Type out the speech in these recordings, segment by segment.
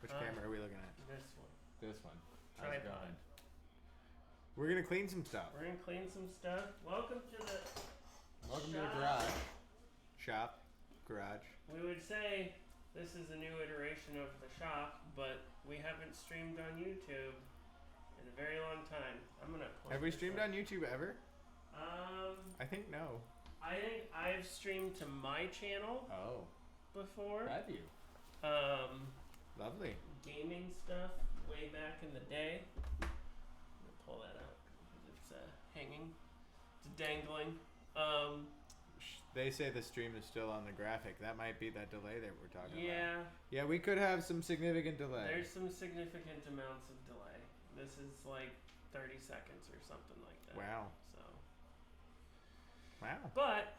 Which camera are we looking at? This one. This one. How's it Tripod. going? We're gonna clean some stuff. We're gonna clean some stuff. Welcome to the garage. Shop. Garage. We would say this is a new iteration of the shop, but we haven't streamed on YouTube in a very long time. I'm gonna. Have we streamed on YouTube ever? I think no. I think I've streamed to my channel. Oh. Before. Have you? Lovely. Gaming stuff way back in the day. I'm gonna pull that out because it's hanging. It's dangling. They say the stream is still on the graphic. That might be that delay that we're talking about. Yeah. Yeah, we could have some significant delay. There's some significant amounts of delay. This is like 30 seconds or something like that. Wow. So. Wow. But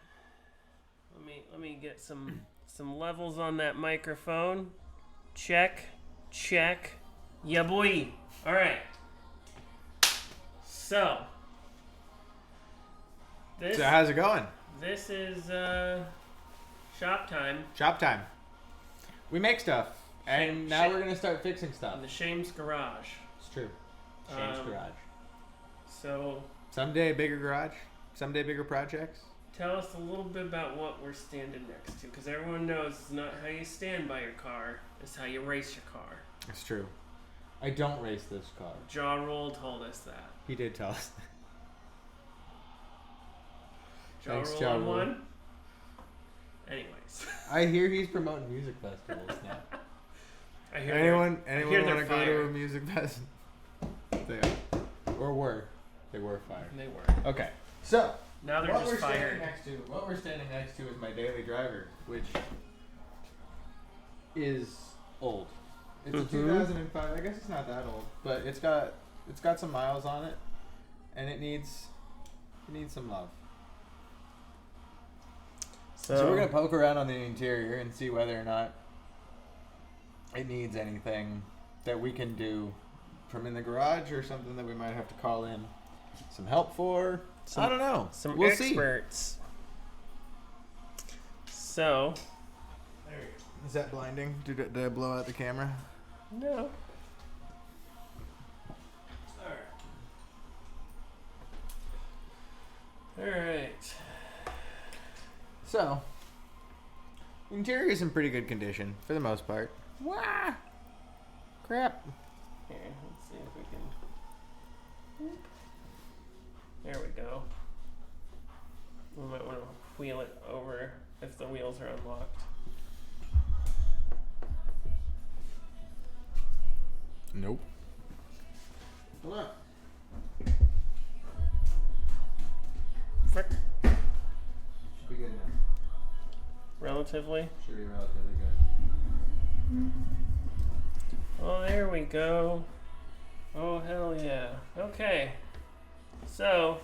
let me get some levels on that microphone. Check. Yeah, boy. All right. So how's it going? This is shop time. Shop time. We make stuff, and now we're gonna start fixing stuff. The Shame's Garage. It's true. Shame's Garage. So someday a bigger garage. Someday bigger projects. Tell us a little bit about what we're standing next to, because everyone knows it's not how you stand by your car, it's how you race your car. It's true. I don't race this car. Ja Rule told us that. He did tell us that. Thanks, Ja Rule. One. Anyways. I hear he's promoting music festivals now. I hear anyone want to go fire. to a music festival? They are. Or were. They were fired. They were. Okay. So. Now they're just fired. What we're standing next to is my daily driver, which is old. It's a 2005. I guess it's not that old, but it's got some miles on it, and it needs some love. So we're gonna poke around on the interior and see whether or not it needs anything that we can do from in the garage or something that we might have to call in some help for. I don't know. We'll experts. See. So. Is that blinding? Did I blow out the camera? No. Alright. So. The interior is in pretty good condition, for the most part. Wah! Crap. Here, let's see if we can... There we go. We might want to wheel it over if the wheels are unlocked. Nope. Hold up. Frick. Should be good now. Relatively? Should be relatively good. Oh, there we go. Oh, hell yeah. Okay. So,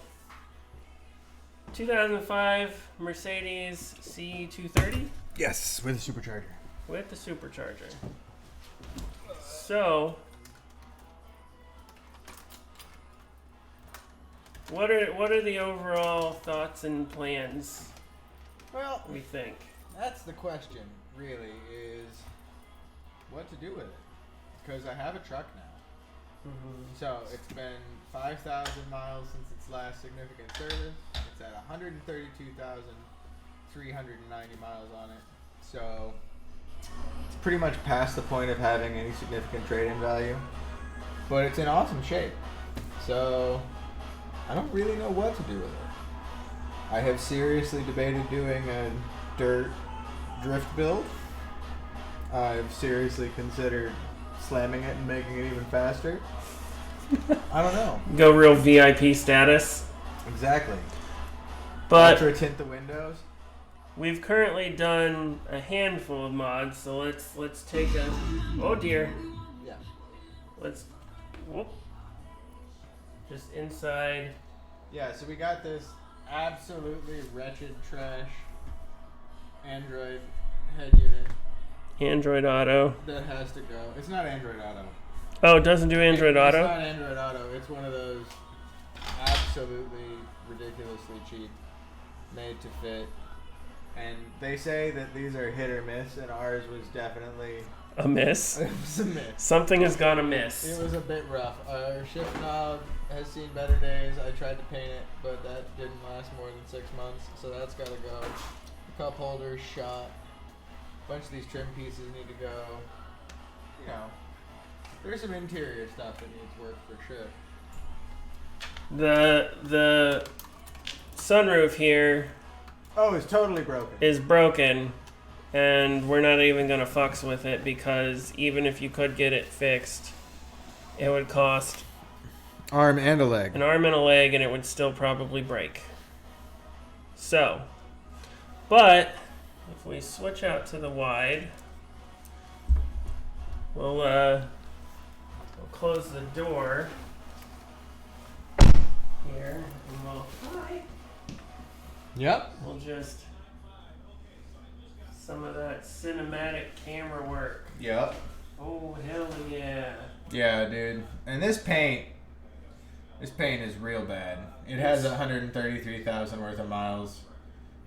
2005 Mercedes C230? Yes, with a supercharger. With the supercharger. So, what are the overall thoughts and plans? Well, we think that's the question. Really, is what to do with it? Because I have a truck now. So it's been 5,000 miles since its last significant service. It's at 132,390 miles on it. So it's pretty much past the point of having any significant trade-in value. But it's in awesome shape. So I don't really know what to do with it. I have seriously debated doing a dirt drift build. I've seriously considered slamming it and making it even faster. I don't know. Go real VIP status. Exactly. But ultra tint the windows. We've currently done a handful of mods, so let's take a. Oh dear. Yeah. Let's. Whoop. Just inside. Yeah. So we got this absolutely wretched trash Android head unit. Android Auto. That has to go. It's not Android Auto. Oh, it doesn't do Android Auto? It's not Android Auto. It's one of those absolutely ridiculously cheap, made to fit. And they say that these are hit or miss, and ours was definitely A miss? It was a miss. Something has gone amiss. It was a bit rough. Our shift knob has seen better days. I tried to paint it, but that didn't last more than 6 months, so that's got to go. The cup holder's shot. A bunch of these trim pieces need to go. You know, there's some interior stuff that needs work for sure. The sunroof here it's totally broken. is broken, and we're not even gonna fucks with it because even if you could get it fixed, it would cost Arm and a leg. an arm and a leg, and it would still probably break. So, but if we switch out to the wide, we'll close the door here, and Yep. we'll just some of that cinematic camera work. Yep. Oh hell yeah! Yeah, dude. And this paint is real bad. It has 133,000 worth of miles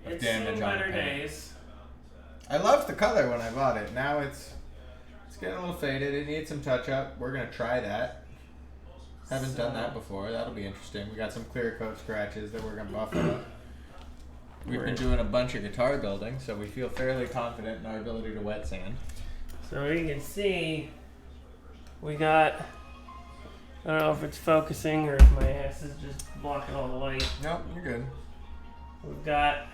of It's damage seen on the better paint. days. I loved the color when I bought it. Now it's getting a little faded. It needs some touch up. We're gonna try that. Haven't done that before. That'll be interesting. We got some clear coat scratches that we're gonna buff up. We've been doing a bunch of guitar building, so we feel fairly confident in our ability to wet sand. So you can see, we got, I don't know if it's focusing or if my ass is just blocking all the light. Nope, you're good. We've got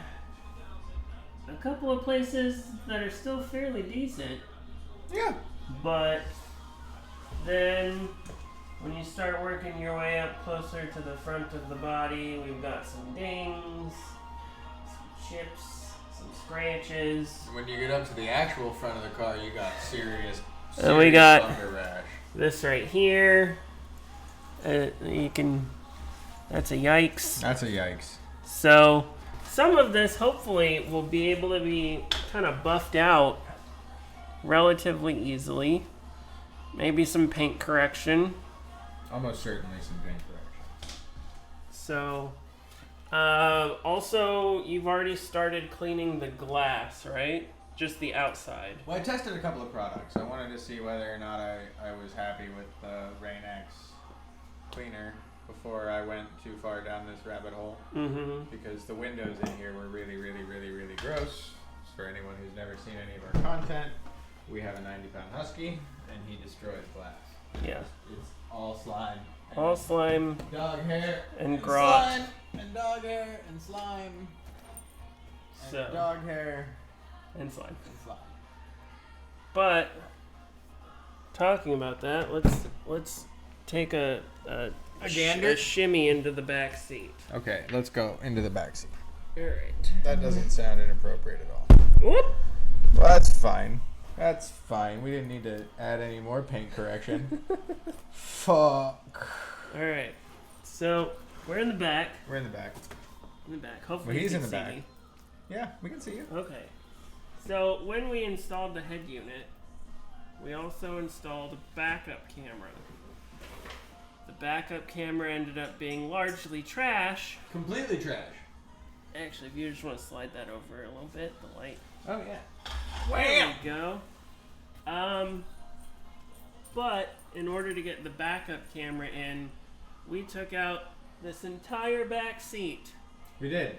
a couple of places that are still fairly decent, Yeah. but then when you start working your way up closer to the front of the body, we've got some dings, some chips, some scratches. When you get up to the actual front of the car, you got serious And we got bumper rash. this right here. You can, that's a yikes. That's a yikes. So some of this hopefully will be able to be kind of buffed out relatively easily. Maybe some paint correction. Almost certainly some paint correction. So, also, you've already started cleaning the glass, right? Just the outside. Well, I tested a couple of products. I wanted to see whether or not I was happy with the Rain-X cleaner before I went too far down this rabbit hole. Mm-hmm. Because the windows in here were really, really, really, really gross. For anyone who's never seen any of our content, we have a 90-pound husky, and he destroys glass. Yeah. It's all slime. All slime Dog hair. and grot. Slime, and dog hair, and slime. And So. dog hair, And slime. and slime. But talking about that, let's take a gander? shimmy into the back seat. Okay, let's go into the backseat. All right. That doesn't sound inappropriate at all. Whoop. Well, that's fine. That's fine. We didn't need to add any more paint correction. Fuck. All right. So we're in the back. We're in the back. In the back. Hopefully Well, he's you in can the see back. me. Yeah, we can see you. Okay. So when we installed the head unit, we also installed a backup camera. The backup camera ended up being largely trash. Completely trash. Actually, if you just want to slide that over a little bit, the light. Oh, yeah. There we go. But in order to get the backup camera in, we took out this entire back seat. We did.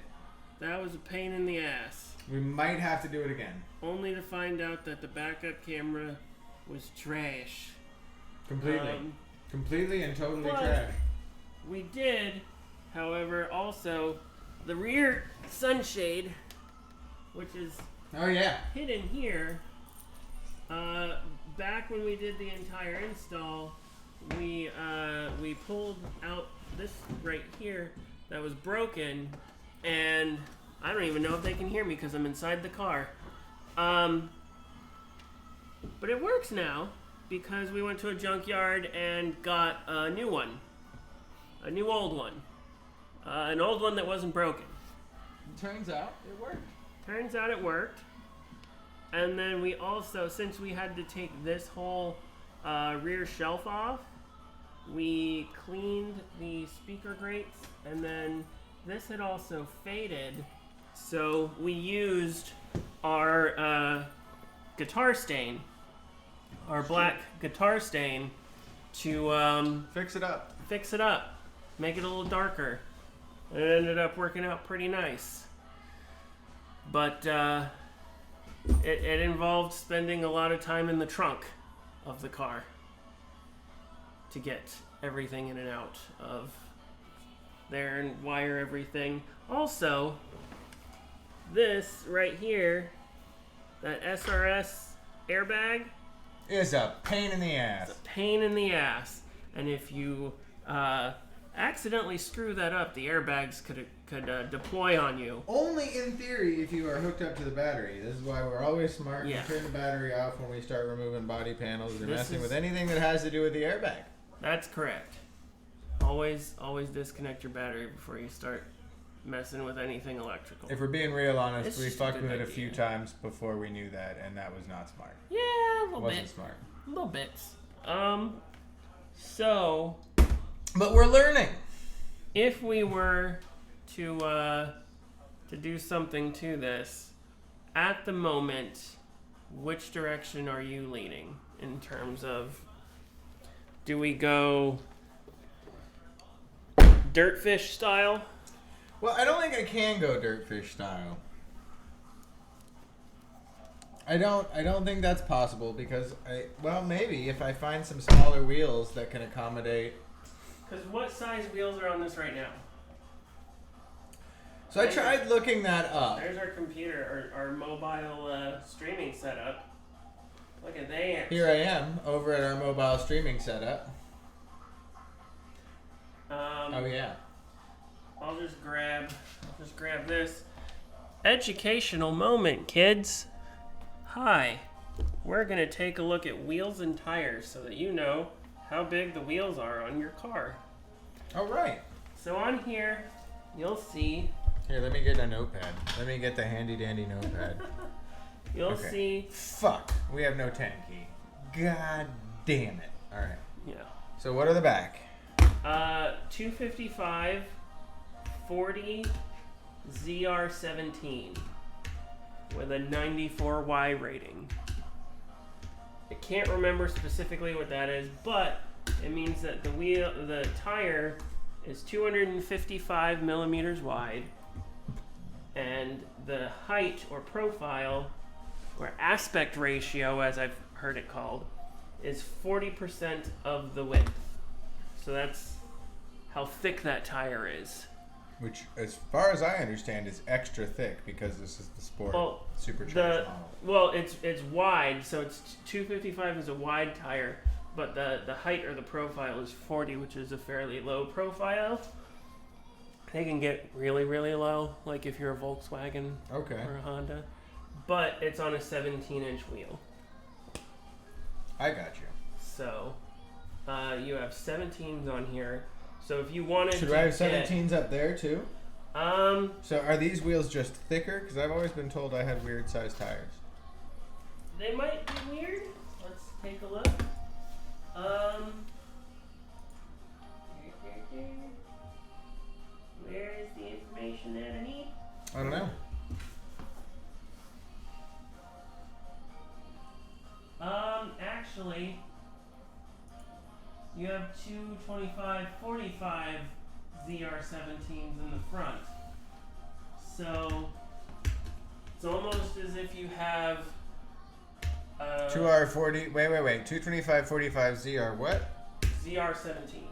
That was a pain in the ass. We might have to do it again. Only to find out that the backup camera was trash. Completely. Completely and totally but trash. We did, however, also the rear sunshade, which is Oh, yeah. hidden here. Back when we did the entire install, we pulled out this right here that was broken, and I don't even know if they can hear me because I'm inside the car. But it works now because we went to a junkyard and got a new one, a new old one, an old one that wasn't broken. Turns out it worked. Turns out it worked. And then we also, since we had to take this whole rear shelf off, we cleaned the speaker grates, and then this had also faded, so we used our guitar stain our black guitar stain to Fix it up. Make it a little darker. And it ended up working out pretty nice. But it involved spending a lot of time in the trunk of the car to get everything in and out of there and wire everything. Also, this right here, that SRS airbag, is a pain in the ass. it's a pain in the ass. And if you accidentally screw that up, the airbags could deploy on you. Only in theory if you are hooked up to the battery. This is why we're always smart Yeah. and turn the battery off when we start removing body panels or This messing is- with anything that has to do with the airbag. That's correct. Always disconnect your battery before you start messing with anything electrical. If we're being real honest, It's we just a fucked good with it a idea. few times before we knew that, and that was not smart. Yeah, a little Wasn't bit. smart. Little bits. So But we're learning. if we were to do something to this, at the moment, which direction are you leaning in terms of, do we go dirtfish style? Well, I don't think I can go dirtfish style. I don't think that's possible because maybe if I find some smaller wheels that can accommodate. Because what size wheels are on this right now? So I tried looking that up. There's our computer, our mobile streaming setup. Look at that. Here I am over at our mobile streaming setup. Oh yeah. I'll just grab this. Educational moment, kids. Hi. We're going to take a look at wheels and tires so that you know how big the wheels are on your car. All right. So on here, you'll see. Here, let me get a notepad. Let me get the handy dandy notepad. You'll Okay. see. Fuck. We have no 10 key. God damn it. All right. Yeah. So what are the back? 255 40 ZR17 with a 94Y rating. I can't remember specifically what that is, but it means that the tire is 255 millimeters wide, and the height or profile or aspect ratio, as I've heard it called, is 40% of the width. So that's how thick that tire is. Which, as far as I understand, is extra thick because this is the sport supercharged model. Well, it's wide, so it's 255 is a wide tire, but the height or the profile is 40, which is a fairly low profile. They can get really, really low, like if you're a Volkswagen Okay. or a Honda, but it's on a 17-inch wheel. I got you. So you have 17s on here. So if you wanted Should to I have get, 17s up there too? um, So are these wheels just thicker? Because I've always been told I had weird sized tires. they might be weird. Let's take a look. Where is the information that I need? I don't know. Actually, you have two 25/45 ZR17s in the front. So it's almost as if you have 2R40. Wait. 225/45 ZR what? ZR17.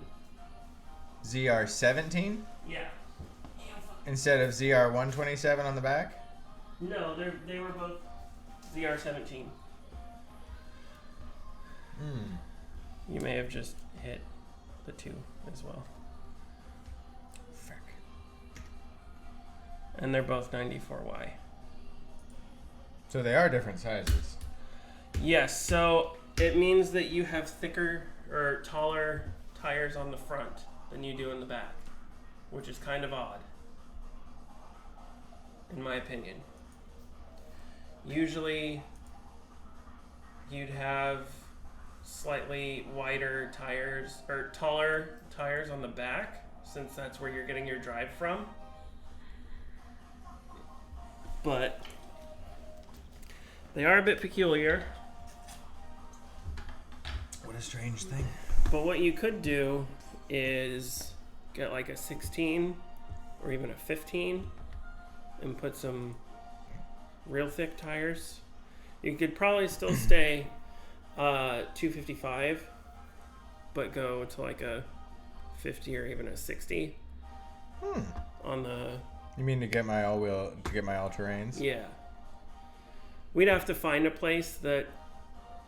ZR17 Yeah. instead of ZR127 on the back? No, they were both ZR17. Hmm. You may have just hit the two as well. Fuck. And they're both 94Y. So they are different sizes. Yes, so it means that you have thicker or taller tires on the front than you do in the back, which is kind of odd, in my opinion. Usually, you'd have slightly wider tires or taller tires on the back, since that's where you're getting your drive from. But they are a bit peculiar. what a strange thing. But what you could do is get like a 16 or even a 15 and put some real thick tires. You could probably still stay 255, but go to like a 50 or even a 60 on the... You mean to get my all-terrains? Yeah. We'd have to find a place that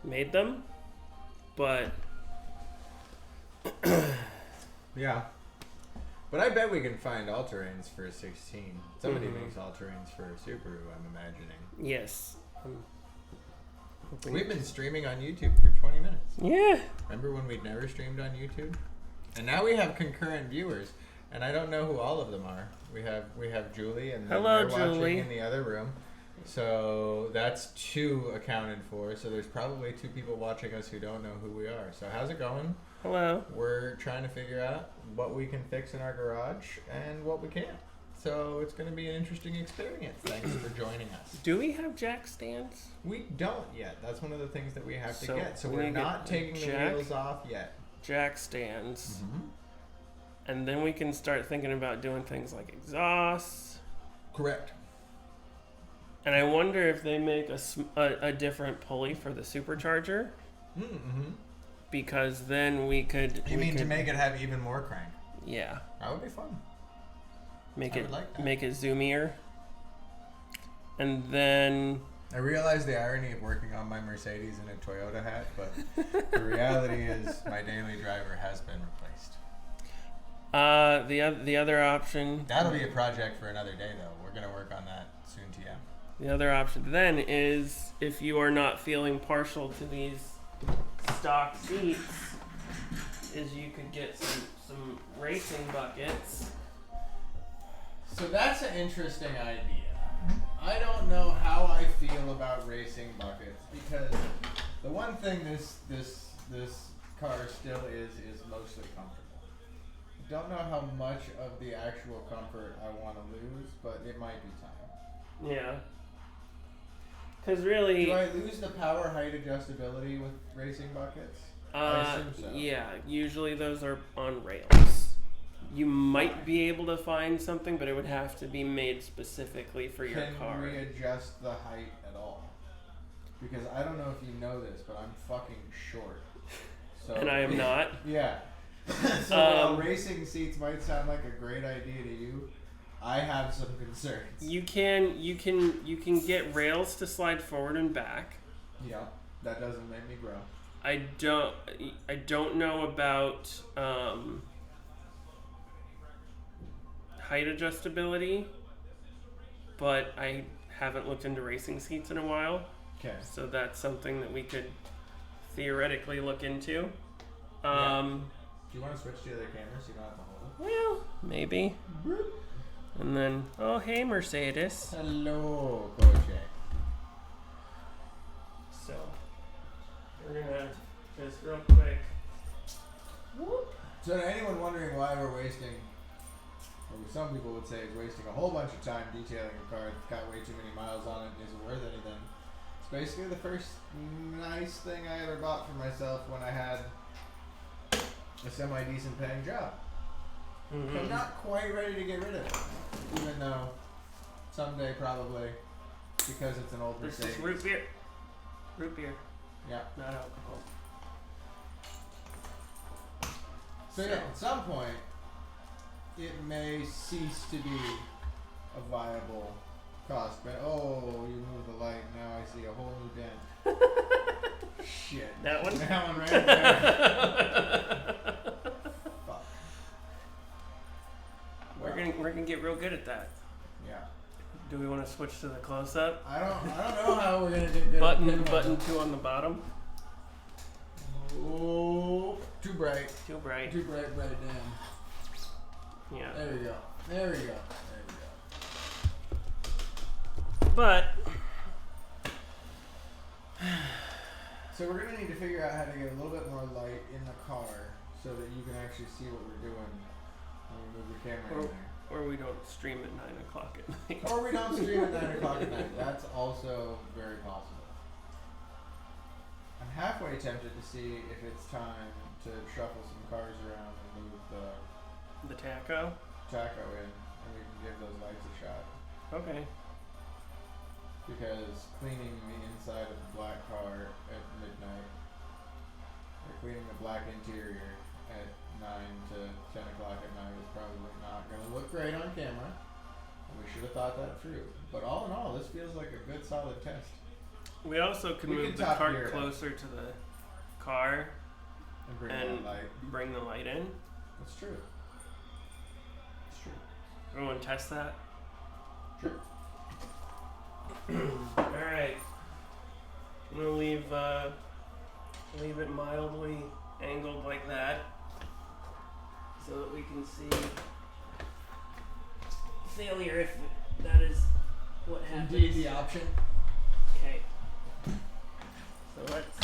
made them, but... Yeah. But I bet we can find all-terrains for a 16. Somebody makes all-terrains for a Subaru, I'm imagining. Yes. We've been streaming on YouTube for 20 minutes. Yeah. Remember when we'd never streamed on YouTube? And now we have concurrent viewers, and I don't know who all of them are. We have Julie, and hello, they're Julie. watching in the other room. So that's 2 accounted for. So there's probably 2 people watching us who don't know who we are. So how's it going? Hello. We're trying to figure out what we can fix in our garage and what we can't. So it's going to be an interesting experience. Thanks for joining us. Do we have jack stands? We don't yet. That's one of the things that we have to get. So we're we're not taking the wheels off yet. Jack stands. And then we can start thinking about doing things like exhausts. Correct. And I wonder if they make a different pulley for the supercharger. Because then we could... You mean to make it have even more crank? Yeah. That would be fun. Make it like that. Make it zoomier. And then... I realize the irony of working on my Mercedes in a Toyota hat, but the reality is my daily driver has been replaced. The other option... That'll be a project for another day, though. We're going to work on that soon, TM. The other option then is, if you are not feeling partial to these stock seats, is you could get some racing buckets. So that's an interesting idea. I don't know how I feel about racing buckets, because the one thing this car still is mostly comfortable. I don't know how much of the actual comfort I want to lose, but it might be time. Yeah. Because really... Do I lose the power height adjustability with racing buckets? I assume so. Yeah, usually those are on rails. You might be able to find something, but it would have to be made specifically for your car. Can we adjust the height at all? Because I don't know if you know this, but I'm fucking short. So and I am not. Yeah. So while racing seats might sound like a great idea to you, I have some concerns. You can get rails to slide forward and back. Yeah, that doesn't make me grow. I don't know about height adjustability, but I haven't looked into racing seats in a while. Okay. So that's something that we could theoretically look into. Do you want to switch to the other camera so you don't have to hold it? Well, maybe. And then, oh hey Mercedes. Hello, Coche. So, we're gonna just real quick. So to anyone wondering why we're wasting, or some people would say is wasting a whole bunch of time detailing a car that's got way too many miles on it and isn't worth anything. It's basically the first nice thing I ever bought for myself when I had a semi-decent paying job. So I'm not quite ready to get rid of it, even though someday probably, because it's an old Mercedes. This is root beer. Root beer. Yeah. Not alcohol. So yeah, at some point, it may cease to be a viable cost. But oh, you moved the light. Now I see a whole new dent. Shit. That one? That one right there. Fuck. We're gonna get real good at that. Yeah. Do we want to switch to the close up? I don't know how we're gonna do good. Button 2 on the bottom. Oh, too bright. Too bright. Too bright down. Yeah. There we go. But so we're gonna need to figure out how to get a little bit more light in the car so that you can actually see what we're doing when we move the camera in there. Or we don't stream at 9 o'clock at night. Or we don't stream at 9 o'clock at night. That's also very possible. I I'm halfway tempted to see if it's time to shuffle some cars around and move The taco? taco in, and we can give those lights a shot. Okay. Because cleaning the inside of the black car at midnight, or cleaning the black interior at 9 to 10 o'clock at night is probably not going to look great on camera. And we should have thought that through. But all in all, this feels like a good solid test. We also can move the cart closer to the car And bring the light in. That's true. It's true. Everyone test that? Sure. Alright. I'm gonna leave it mildly angled like that so that we can see failure if that is what happens. Indeed the option. Okay. So let's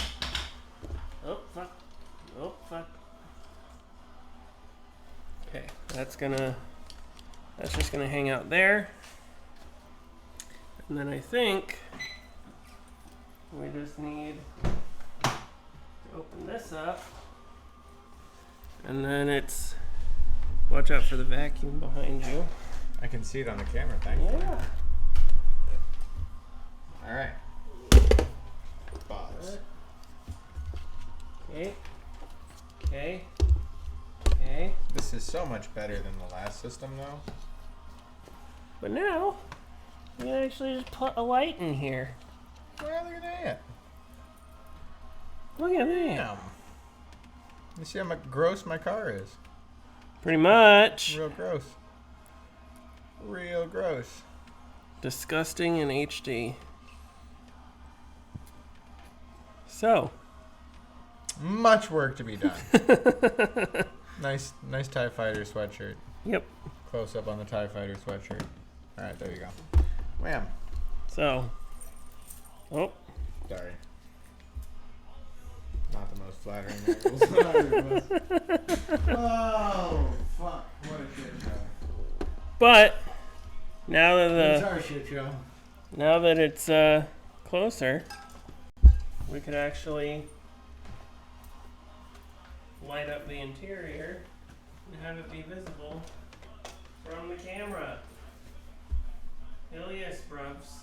oh fuck. Okay, that's just gonna hang out there. And then I think we just need to open this up. And then it's, watch out for the vacuum behind you. I can see it on the camera, thankfully. Yeah. Alright. Pause. Okay. This is so much better than the last system, though. But now, we can actually just put a light in here. Well, look at that. Look at that. Damn. You see how gross my car is? Pretty much. Real gross. Real gross. Disgusting in HD. So. Much work to be done. Nice TIE Fighter sweatshirt. Yep. Close up on the TIE Fighter sweatshirt. Alright, there you go. Wham. So. Oh. Sorry. Not the most flattering angles. Oh, fuck. What a shit show. But, now that It's our shit show. Now that it's closer, we could actually light up the interior and have it be visible from the camera. Hell yes, bruvs.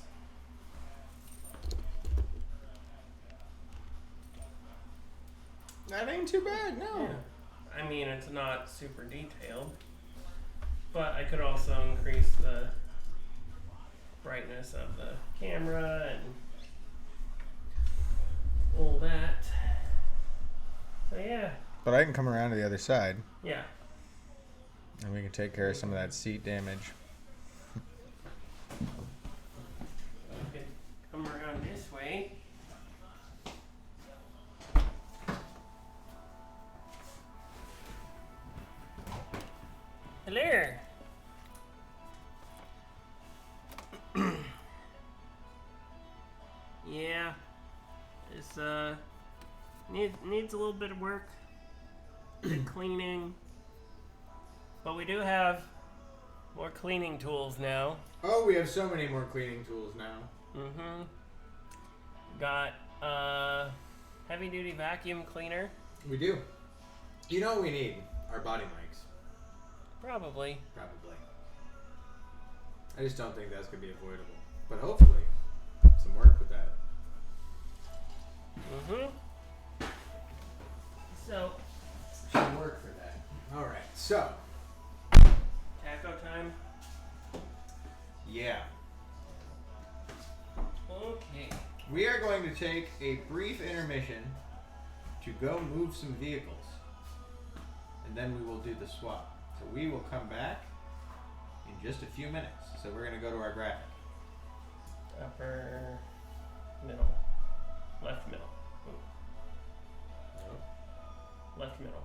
That ain't too bad, no. Yeah. I mean, it's not super detailed, but I could also increase the brightness of the camera and all that. So yeah. But I can come around to the other side. Yeah. And we can take care of some of that seat damage. You can come around this way. Hello. Yeah. It's needs a little bit of work. And cleaning. But we do have more cleaning tools now. Oh, we have so many more cleaning tools now. Mm-hmm. Got heavy duty vacuum cleaner. We do. You know what we need? Our body mics. Probably. I just don't think that's going to be avoidable. But hopefully, some work with that. Mm-hmm. So. Should work for that. Alright, so. Taco time? Yeah. Okay. We are going to take a brief intermission to go move some vehicles. And then we will do the swap. So we will come back in just a few minutes. So we're going to go to our graphic. Upper middle. Left middle. Ooh. Left middle.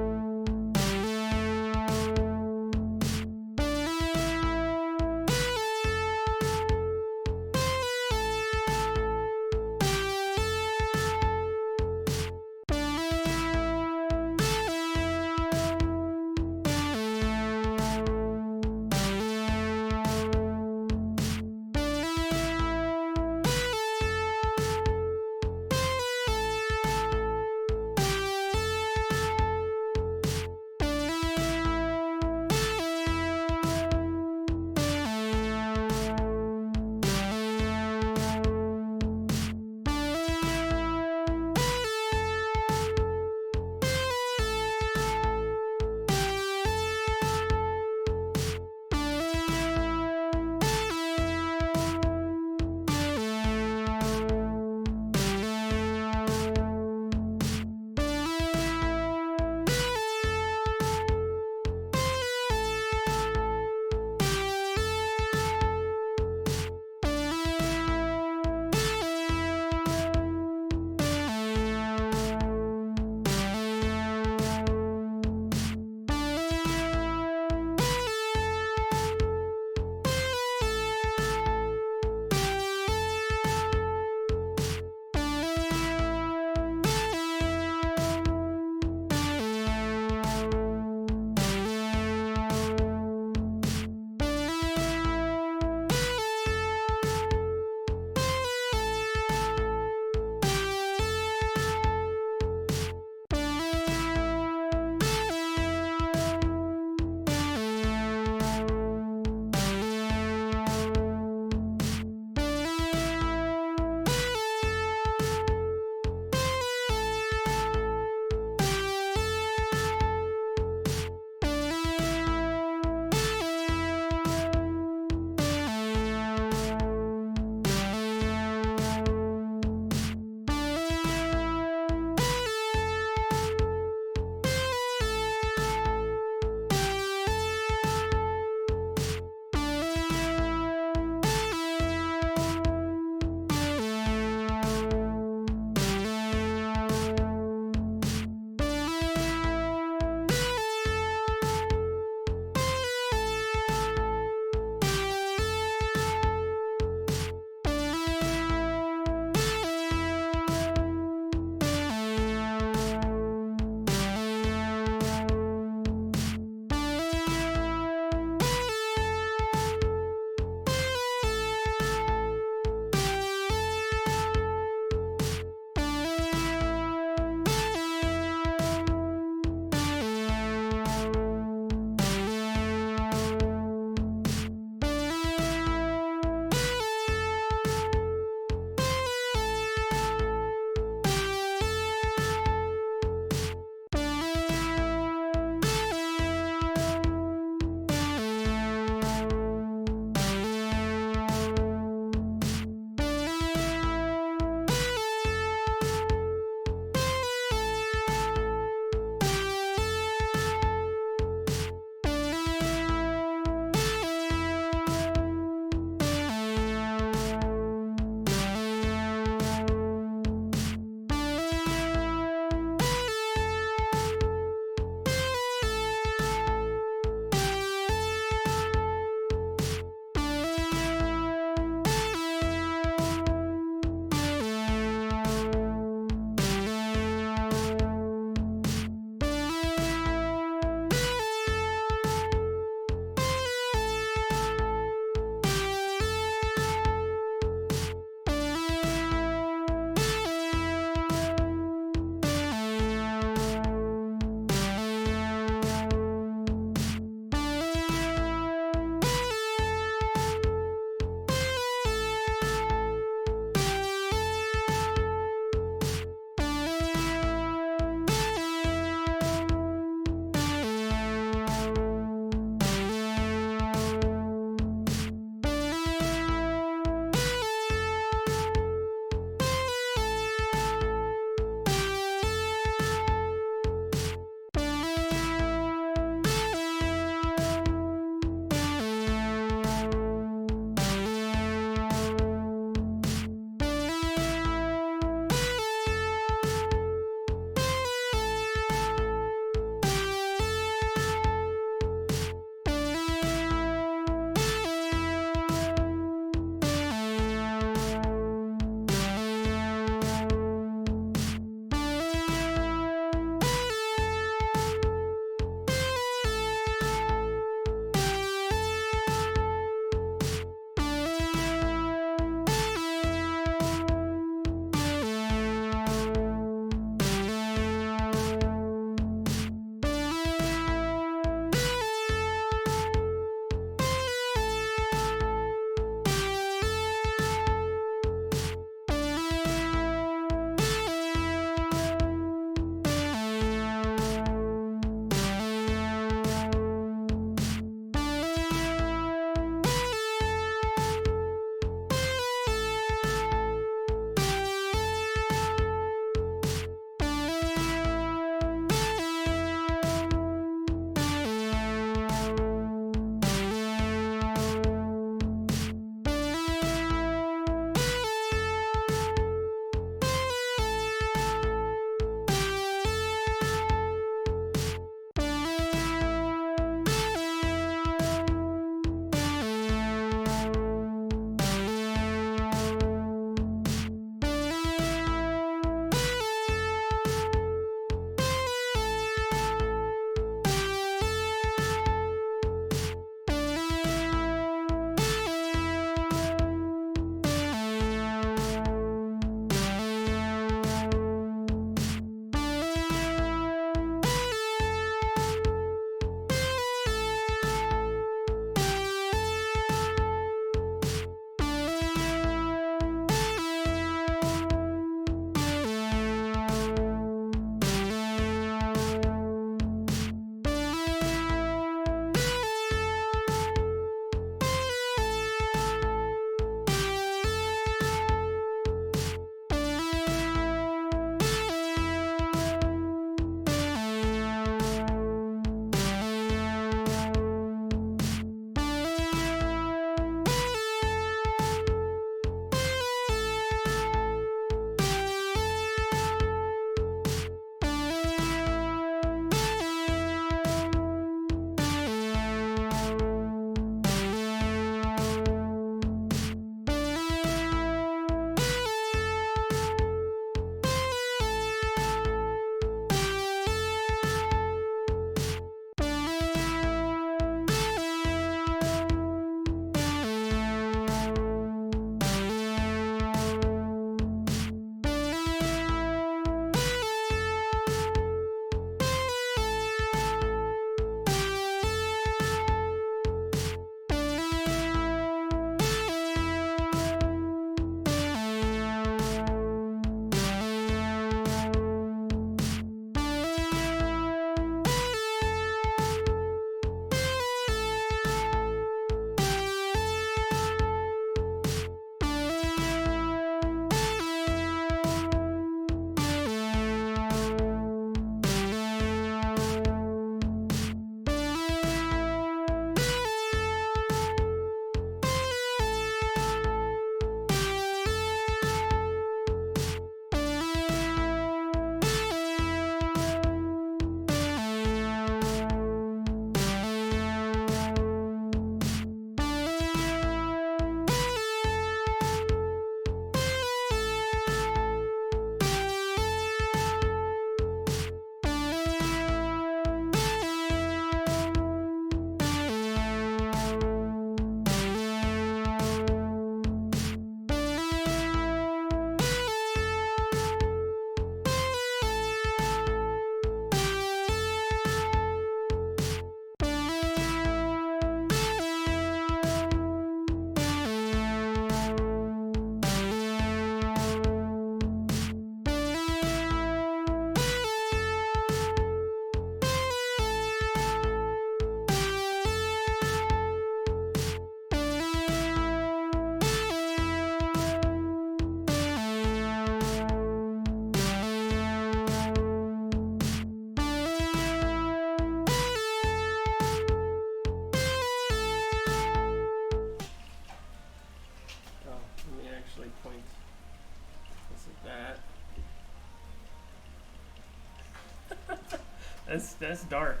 That's dark.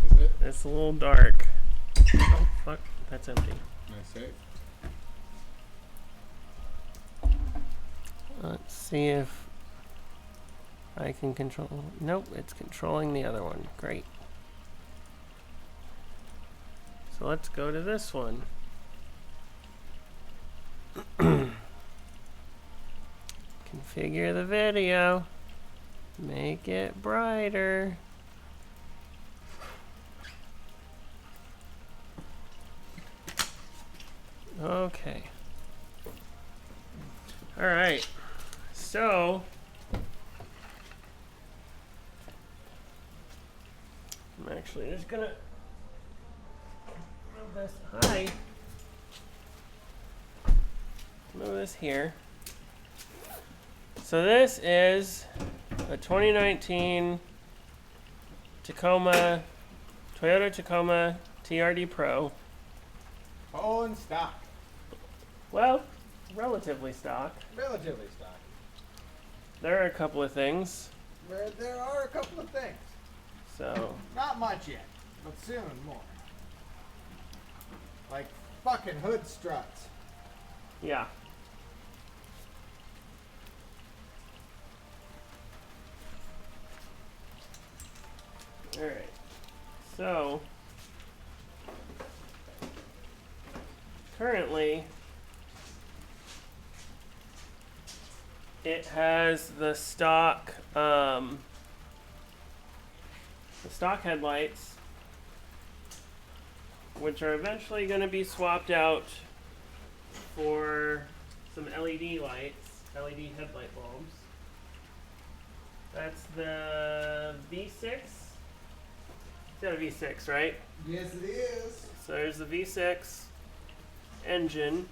Is it? That's a little dark. Oh fuck, that's empty. Nice save. Let's see if I can control. Nope, it's controlling the other one. Great. So let's go to this one. Configure the video. Make it brighter. Okay. All right. So I'm actually just gonna move this. Hi. Move this here. So this is a 2019 Toyota Tacoma TRD Pro. Oh, in stock. Well, relatively stock. Relatively stock. There are a couple of things. There are a couple of things. So, Not much yet, but soon more. Like fucking hood struts. yeah. Alright. So, currently, it has the stock headlights, which are eventually going to be swapped out for some LED lights, LED headlight bulbs. That's the V6. It's got a V6, right? Yes, it is. So there's the V6 engine,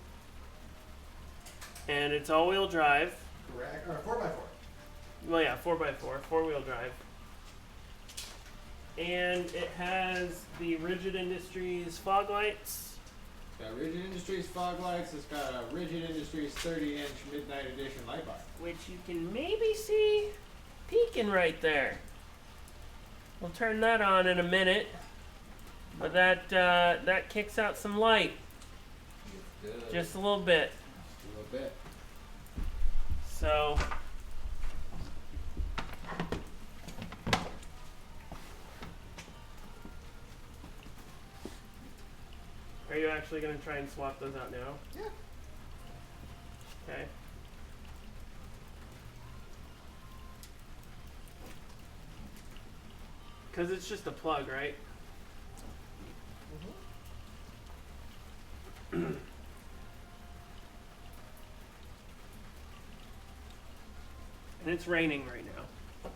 and it's all-wheel drive. Correct. Or 4x4. Well, yeah, 4x4, four-wheel drive. And it has the Rigid Industries fog lights. It's got Rigid Industries fog lights. It's got a Rigid Industries 30-inch Midnight Edition light bar. Which you can maybe see peeking right there. We'll turn that on in a minute. But that kicks out some light. It's good. Just a little bit. Just a little bit. So are you actually going to try and swap those out now? Yeah. Okay. Because it's just a plug, right? Mm-hmm. And it's raining right now.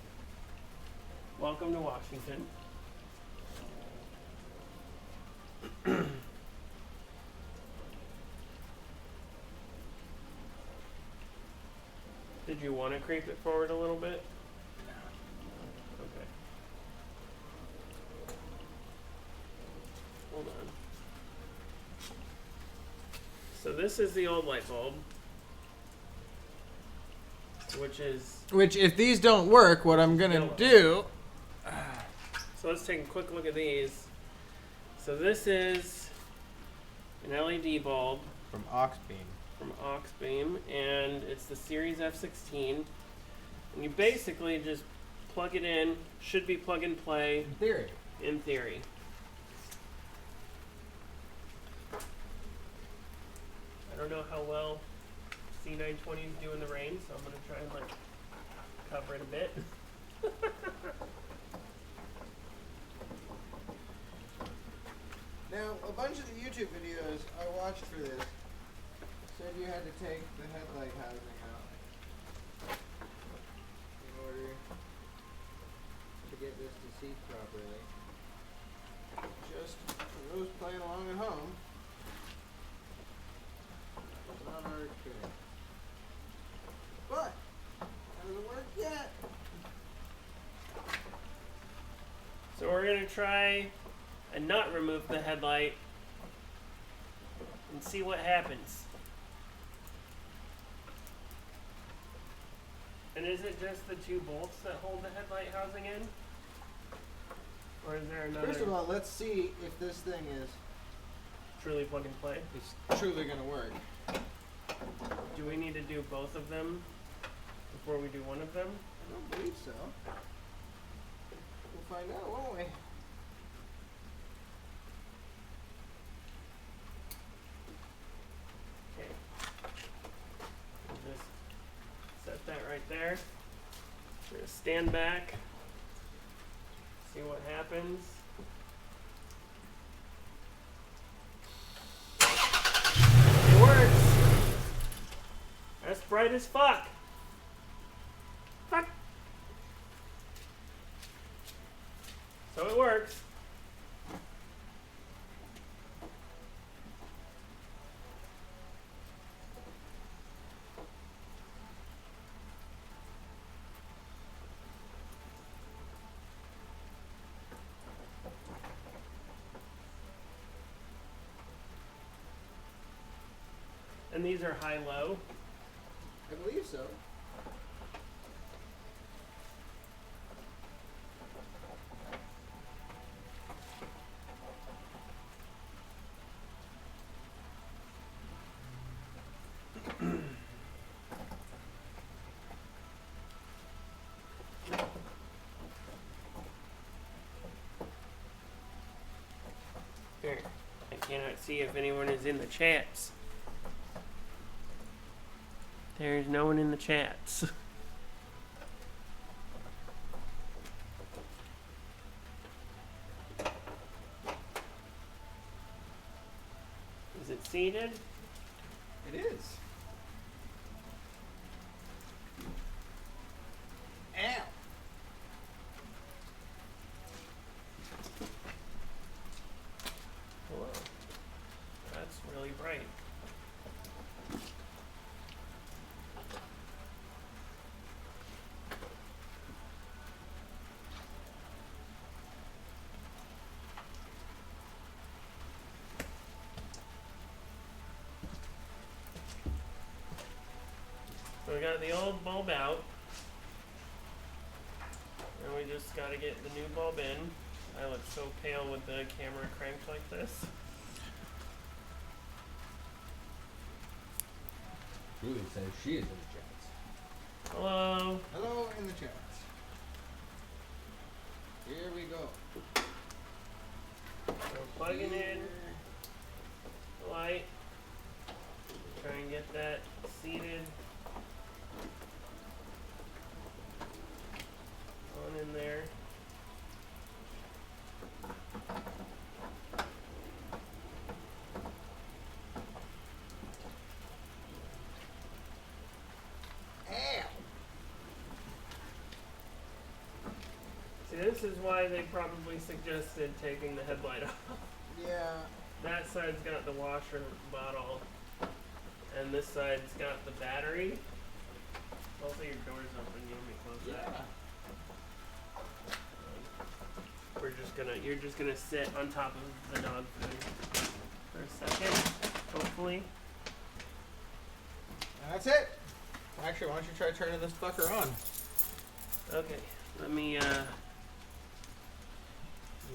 Welcome to Washington. Did you want to creep it forward a little bit? Okay. Hold on. So this is the old light bulb, Which, if these don't work, what I'm gonna do. So let's take a quick look at these. So this is an LED bulb From Oxbeam. from Oxbeam, and it's the Series F16. And you basically just plug it in. Should be plug and play. In theory. In theory. I don't know how well C920s do in the rain, so I'm gonna try and like cover it a bit. Now, a bunch of the YouTube videos I watched for this said you had to take the headlight housing out in order to get this to seat properly. Just for those playing along at home, it's not our experience. But, that doesn't work yet. So we're gonna try and not remove the headlight and see what happens. And is it just the two bolts that hold the headlight housing in? Or is there another First of all, let's see if this thing is truly plug and play? truly going to work. Do we need to do both of them before we do one of them? I don't believe so. We'll find out, won't we? Okay. We'll just set that right there. We're gonna stand back, see what happens. It works! That's bright as fuck! Fuck! So it works. And these are high-low. I believe so. Here, I cannot see if anyone is in the chats. There's no one in the chats. Is it seated? It is. Ow. Whoa. That's really bright. So we got the old bulb out. And we just gotta get the new bulb in. I look so pale with the camera cranked like this. Julie says she is in the chats. Hello. Hello in the chats. Here we go. So plugging in the light. Try and get that seated. On in there. See, this is why they probably suggested taking the headlight off. Yeah. That side's got the washer bottle, and this side's got the battery. Also, your door's open. You want me to close that? You're just gonna sit on top of the dog food for a second, hopefully. And that's it. Actually, why don't you try turning this fucker on? Okay, let me, you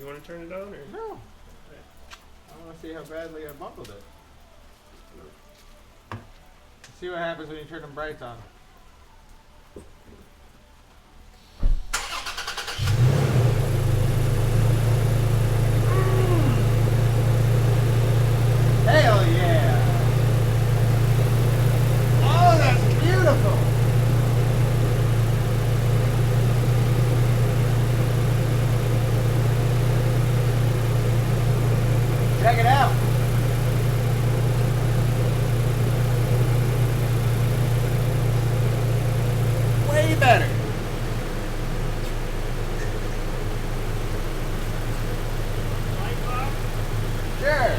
want to turn it on, or? No. Okay. I want to see how badly I bumbled it. See what happens when you turn the brights on. Hell yeah! Oh, that's beautiful! Check it out! Way better! Light off? Sure!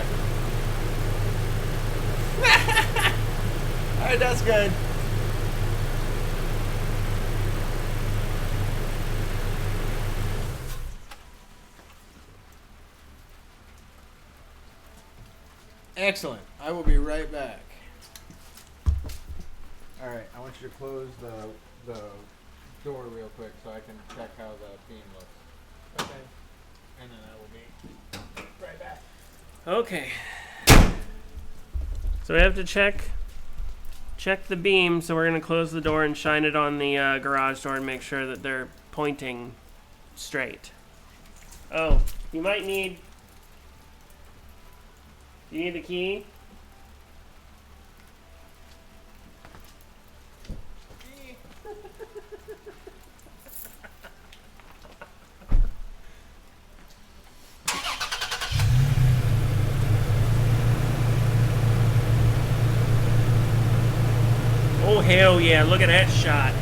Alright, that's good. Excellent. I will be right back. Alright, I want you to close the door real quick so I can check how the beam looks. Okay. And then I will be right back. Okay. So we have to check the beam, so we're going to close the door and shine it on the garage door and make sure that they're pointing straight. Oh, you might need... You need the key? Oh, hell yeah, look at that shot.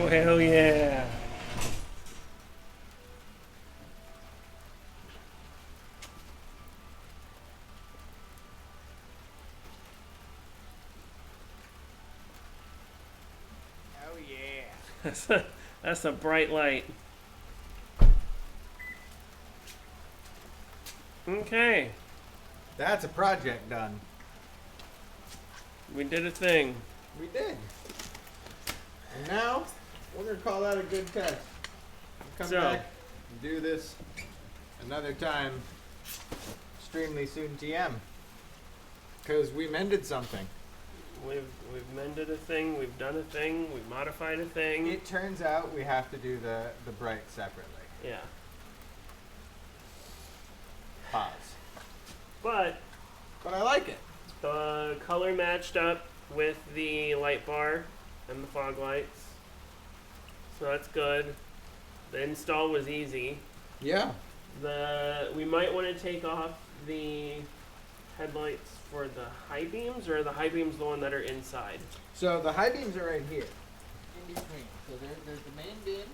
hell yeah. Oh yeah. That's a bright light. Okay, That's a project done. we did a thing. We did. And now, we're going to call that a good test. We'll come back and do this another time, extremely soon TM. Because we mended something. We've mended a thing, we've done a thing, we've modified a thing. It turns out we have to do the bright separately. Yeah. Pause. But But I like it. the color matched up with the light bar and the fog lights. So that's good. The install was easy. Yeah. We might want to take off the headlights for the high beams, or are the high beams the one that are inside? So the high beams are right here. In between. So there's the main beams.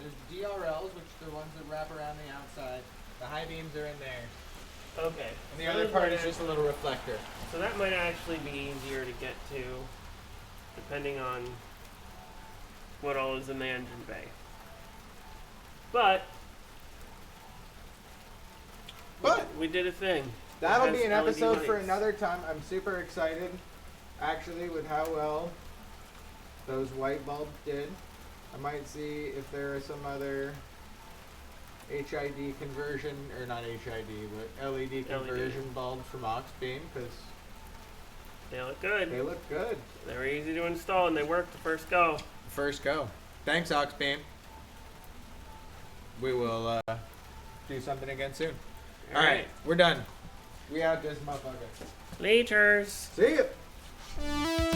There's the DRLs, which are the ones that wrap around the outside. The high beams are in there. Okay. And the other part is just a little reflector. So that might actually be easier to get to, depending on what all is in the engine bay. But we did a thing. That'll It has be an LED episode for lights. another time. I'm super excited, actually, with how well those white bulbs did. I might see if there are some other HID conversion, or not HID, but LED conversion bulbs from Oxbeam, because They look good. they look good. They were easy to install and they worked the first go. First go. Thanks, Oxbeam. We will do something again soon. All right, we're done. We out this motherfucker. Laters. See ya.